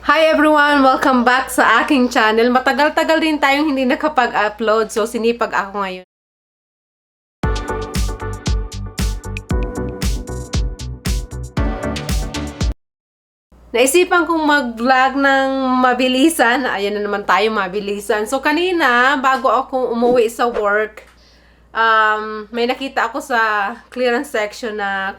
Hi everyone! Welcome back sa aking channel. Matagal-tagal din tayong hindi nakapag-upload, so sinipag ako ngayon. Naisipan kong mag-vlog ng mabilisan. Ayan na naman tayo, mabilisan. So kanina, bago ako umuwi sa work, may nakita ako sa clearance section na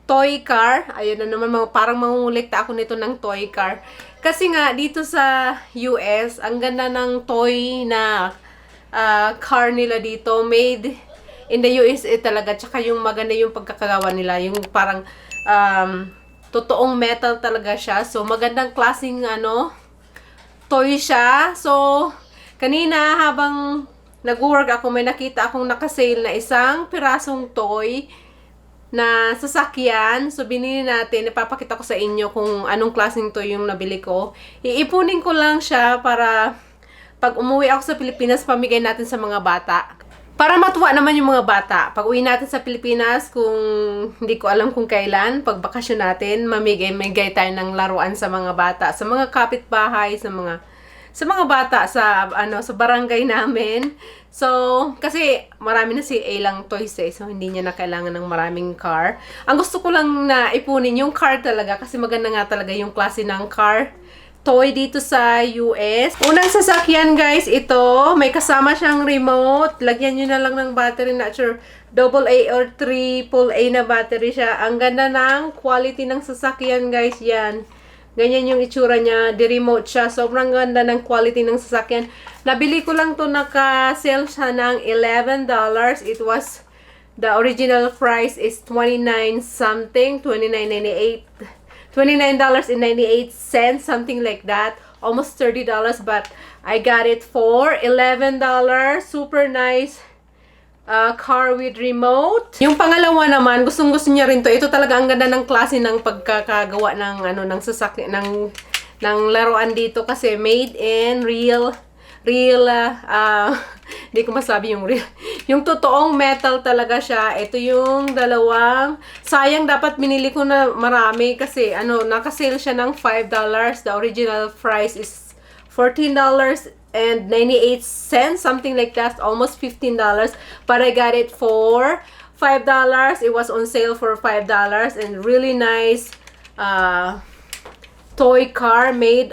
toy car. Ayun na naman, parang mangungulikta ako nito ng toy car. Kasi nga, dito sa US, ang ganda ng toy na car nila dito. Made in the USA talaga. Tsaka yung maganda yung pagkakagawa nila. Yung parang totoong metal talaga siya. So, magandang klaseng toy siya. So, kanina habang nag-work ako, may nakita akong nakasale na isang pirasong toy na sasakyan. So, binili natin. Ipapakita ko sa inyo kung anong klaseng toy yung nabili ko. Iipunin ko lang siya para pag umuwi ako sa Pilipinas, pamigay natin sa mga bata. Para matuwa naman yung mga bata. Pag uwi natin sa Pilipinas, kung hindi ko alam kung kailan, pag bakasyon natin, mamigay tayo ng laruan sa mga bata. Sa mga kapitbahay, sa mga bata sa barangay namin. So, kasi marami na si A lang toys so hindi niya na kailangan ng maraming car. Ang gusto ko lang na ipunin yung car talaga kasi maganda nga talaga yung klase ng car toy dito sa US. Unang sasakyan guys, ito, may kasama siyang remote. Lagyan nyo na lang ng battery, not sure AA or AAA na battery siya. Ang ganda ng quality ng sasakyan guys, yan. Ganyan yung itsura niya, di-remote siya. Sobrang ganda ng quality ng sasakyan. Nabili ko lang to, naka-sale siya ng $11. It was, the original price is 29 something, $29.98, something like that. Almost $30, but I got it for $11. Super nice car with remote. Yung pangalawa naman, gustong-gusto niya rin to. Ito talaga ang ganda ng klase ng pagkakagawa ng ng sasakyan ng laruan dito kasi made in real hindi ko masabi yung real. Yung totoong metal talaga siya. Ito yung dalawang. Sayang, dapat binili ko na marami kasi naka-sale siya ng $5. The original price is $14.98, something like that, almost $15. But I got it for $5. It was on sale for $5 and really nice toy car made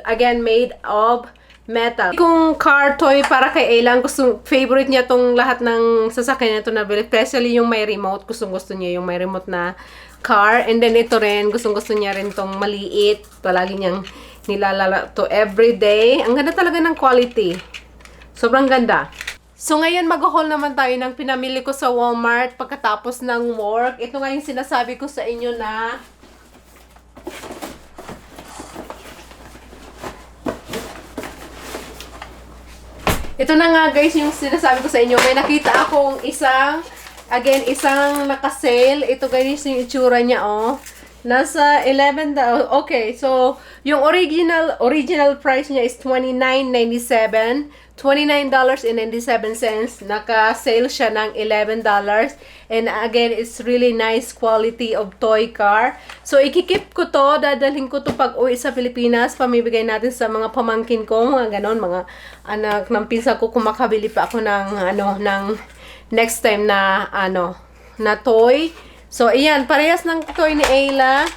of metal. Kung car toy para kay Ayla, favorite niya tong lahat ng sasakyan nito na bili. Especially yung may remote. Gustong-gusto niya yung may remote na car. And then ito rin, gustong-gusto niya rin tong maliit. Palagi niyang nilalala to everyday. Ang ganda talaga ng quality. Sobrang ganda. So ngayon mag-haul naman tayo ng pinamili ko sa Walmart pagkatapos ng work. Ito nga yung sinasabi ko sa inyo na ito na nga guys yung sinasabi ko sa inyo. May nakita akong isang naka-sale. Ito guys yung itsura niya, oh. Nasa $11. Okay, so yung original price niya is $29.97. $29.97. Naka-sale siya ng $11. And again, it's really nice quality of toy car. So, ikikip ko to. Dadalhin ko to pag uwi sa Pilipinas. Pamibigay natin sa mga pamangkin ko. Mga ganon. Mga anak ng pinsa ko. Kung makabili pa ako ng next time na toy. So, ayan. Parehas ng toy ni Ayla.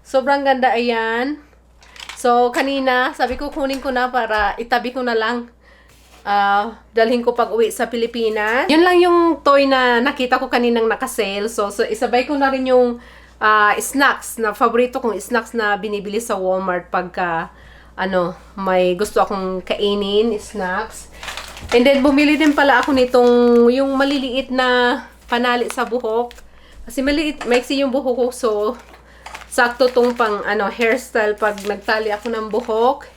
Sobrang ganda, ayan. So, kanina, sabi ko kunin ko na para itabi ko na lang. Dalhin ko pag uwi sa Pilipinas. Yun lang yung toy na nakita ko kaninang nakasale. So isabay ko na rin yung snacks na paborito kong snacks na binibili sa Walmart pagka may gusto akong kainin, snacks. And then bumili din pala ako nitong yung maliliit na panali sa buhok. Kasi maiksi yung buhok ko, so sakto tong pang hairstyle pag nagtali ako ng buhok.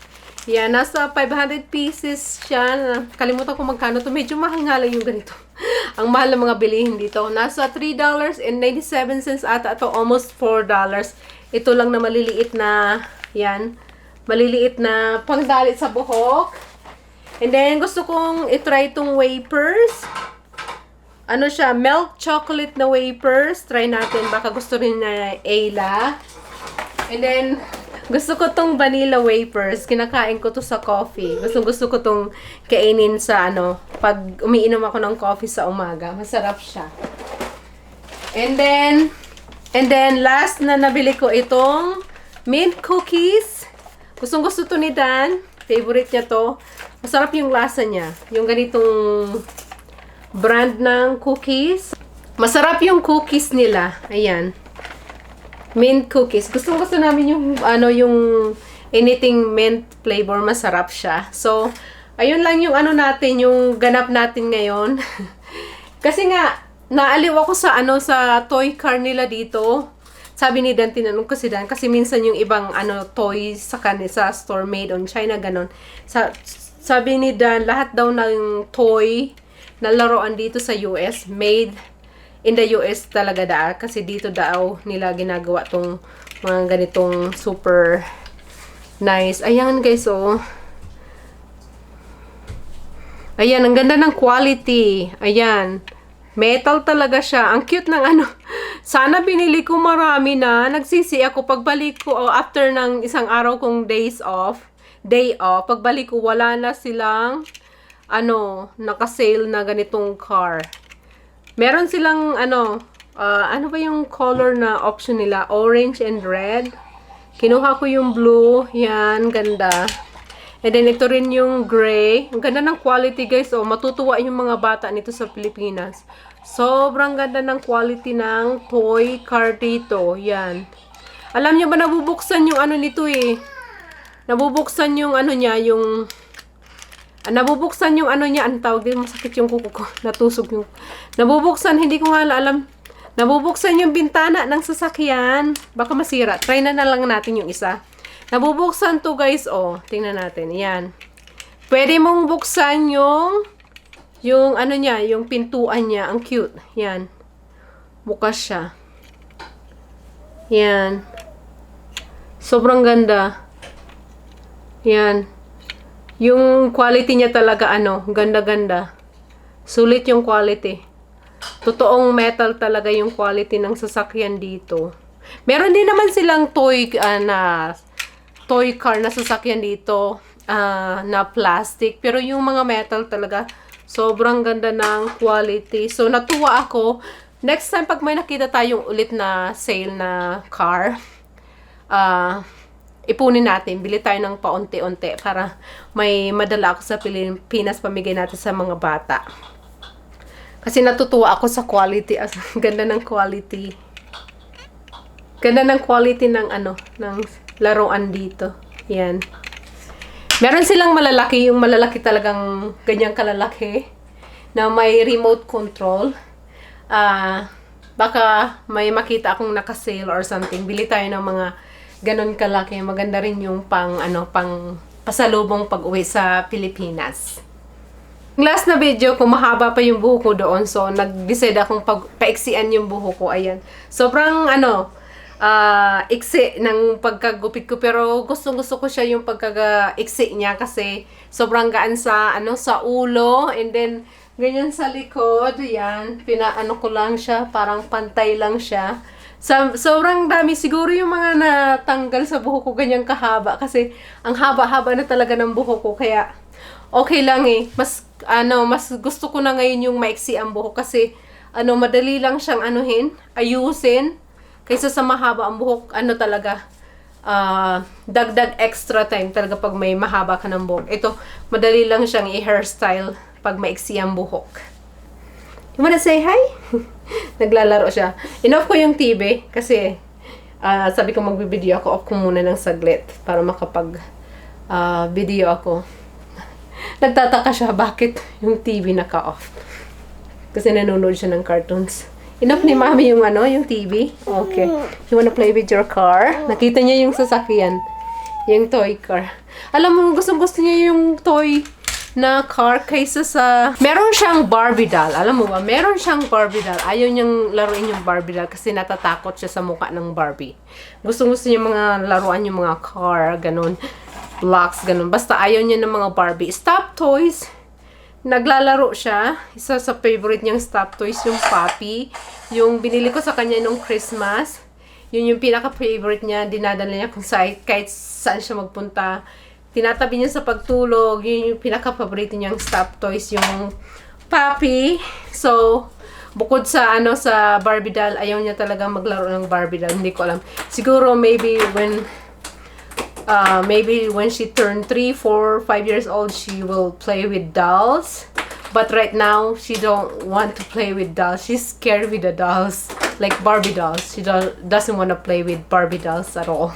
Yan, nasa 500 pieces siya. Kalimutan ko magkano to. Medyo mahal nga lang yung ganito. Ang mahal ng mga bilihin dito. Nasa $3.97 ata. Ito almost $4. Ito lang na maliliit na, yan. Maliliit na pangdalit sa buhok. And then, gusto kong itry itong wafers. Siya, milk chocolate na wafers. Try natin. Baka gusto rin na Ayla. And then, Gusto ko tong vanilla wafers. Kinakain ko to sa coffee. Gusto ko tong kainin sa ano, pag umiinom ako ng coffee sa umaga. Masarap siya. And then last na nabili ko itong mint cookies. Gusto to ni Dan. Favorite niya to. Masarap yung lasa niya. Yung ganitong brand ng cookies. Masarap yung cookies nila. Ayan. Mint cookies. Gusto namin yung yung anything mint flavor, masarap siya. So, ayun lang yung natin, yung ganap natin ngayon. Kasi nga naaliw ako sa sa toy car nila dito. Sabi ni Dan, tinanong ko si Dan kasi minsan yung ibang toys sa sa store made on China ganon. Sabi ni Dan, lahat daw ng toy na laruan dito sa US made in the US talaga kasi dito daw nila ginagawa tong mga ganitong super nice. Ayan guys, oh. Ayan, ang ganda ng quality. Ayan. Metal talaga siya. Ang cute ng Sana binili ko marami na. Nagsisi ako pagbalik ko after ng isang araw kong day off. Pagbalik ko wala na silang naka-sale na ganitong car. Meron silang ano ba yung color na option nila? Orange and red. Kinuha ko yung blue. Yan, ganda. And then ito rin yung gray. Ang ganda ng quality guys. Oh, matutuwa yung mga bata nito sa Pilipinas. Sobrang ganda ng quality ng toy car dito. Yan. Alam niyo ba nabubuksan yung nito eh. Nabubuksan yung niya, yung nabubuksan yung niya, ang tawag din, masakit yung kuko ko, natusog yung, nabubuksan, hindi ko nga alam, nabubuksan yung bintana ng sasakyan, baka masira, try na lang natin yung isa, nabubuksan to guys, oh, tingnan natin, yan, pwede mong buksan yung niya, yung pintuan niya, ang cute, yan, bukas siya, yan, sobrang ganda, yan, yung quality niya talaga ganda-ganda. Sulit yung quality. Totoong metal talaga yung quality ng sasakyan dito. Meron din naman silang toy car na sasakyan dito na plastic, pero yung mga metal talaga sobrang ganda ng quality. So natuwa ako. Next time pag may nakita tayong ulit na sale na car, ipunin natin, bili tayo ng paunti-unti para may madala ako sa Pilipinas, pamigay natin sa mga bata. Kasi natutuwa ako sa quality, ganda ng quality. Ganda ng quality ng ng laruan dito. Yan. Meron silang malalaki, yung malalaki talagang ganyang kalalaki na may remote control. Baka may makita akong naka-sale or something. Bili tayo ng mga ganon kalaki. Maganda rin yung pang pasalubong pag-uwi sa Pilipinas. Last na video ko, mahaba pa yung buhok ko doon. So, nag-decide akong paiksian yung buhok ko. Ayan. Sobrang iksi ng pagkagupit ko. Pero gusto ko siya yung pagkagaiksi niya kasi sobrang gaan sa sa ulo. And then, ganyan sa likod. Ayan. Pinaano ko lang siya. Parang pantay lang siya. Sobrang dami. Siguro yung mga natanggal sa buhok ko ganyang kahaba. Kasi ang haba-haba na talaga ng buhok ko. Kaya okay lang eh. Mas gusto ko na ngayon yung maiksi ang buhok. Kasi madali lang siyang ayusin. Kaysa sa mahaba ang buhok. Talaga. Dagdag extra time talaga pag may mahaba ka ng buhok. Ito, madali lang siyang i-hairstyle pag maiksi ang buhok. You wanna say hi? Naglalaro siya. In-off ko yung TV kasi sabi ko magbibideo ako. Off ko muna ng saglit para makapag video ako. Nagtataka siya bakit yung TV naka-off. Kasi nanonood siya ng cartoons. In-off ni mami yung yung TV. Okay. You wanna play with your car? Nakita niya yung sasakyan. Yung toy car. Alam mo, gusto niya yung toy na car kaysa sa... Meron siyang Barbie doll. Alam mo ba? Meron siyang Barbie doll. Ayaw niyang laruin yung Barbie doll kasi natatakot siya sa mukha ng Barbie. Gusto niya mga laruan yung mga car, ganun. Blocks, ganun. Basta ayaw niya ng mga Barbie. Stop toys. Naglalaro siya. Isa sa favorite niyang stop toys, yung Puppy. Yung binili ko sa kanya nung Christmas. Yun yung pinaka-favorite niya. Dinadala niya kung kahit saan siya magpunta. Tinatabi niya sa pagtulog. Yun yung pinaka-favorite niyang stuffed toys, yung puppy. So, bukod sa sa Barbie doll, ayaw niya talaga maglaro ng Barbie doll. Hindi ko alam. Siguro maybe when she turned 3, 4, 5 years old, she will play with dolls. But right now, she don't want to play with dolls. She's scared with the dolls, like Barbie dolls. She doesn't want to play with Barbie dolls at all.